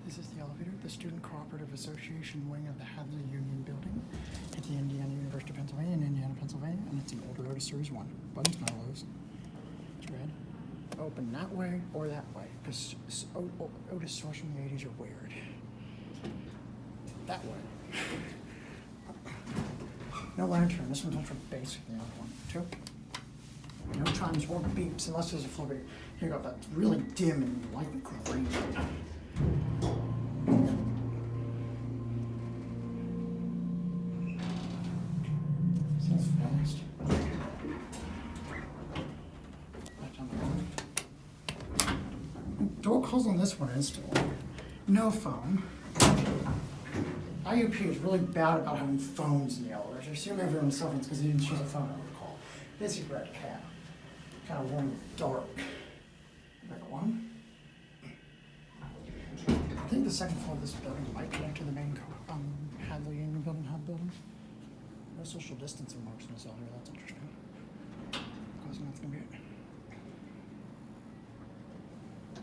This is the elevator, the Student Cooperative Association wing of the Hadley Union Building at the Indiana University of Pennsylvania in Indiana, Pennsylvania, and it's an older Otis Series 1. Button's mellows. It's red. Open that way or that way, because Otis stores from the 80s are weird. That way. No lantern. This one's ultra basic, the other one, too. No chimes or beeps unless there's a flipper. Here you go, that's really dim and light green. Sounds fast. Back down the road. Door calls on this one instantly. No phone. IUP is really bad about having phones in the elevators. I assume everyone's cell phones because they didn't choose a phone over call. Basic red cat. Kind of warm and dark. Back one. I think the second floor of this building might connect to the main Hadley Union building, Hub building. No social distancing marks in this elevator, that's interesting.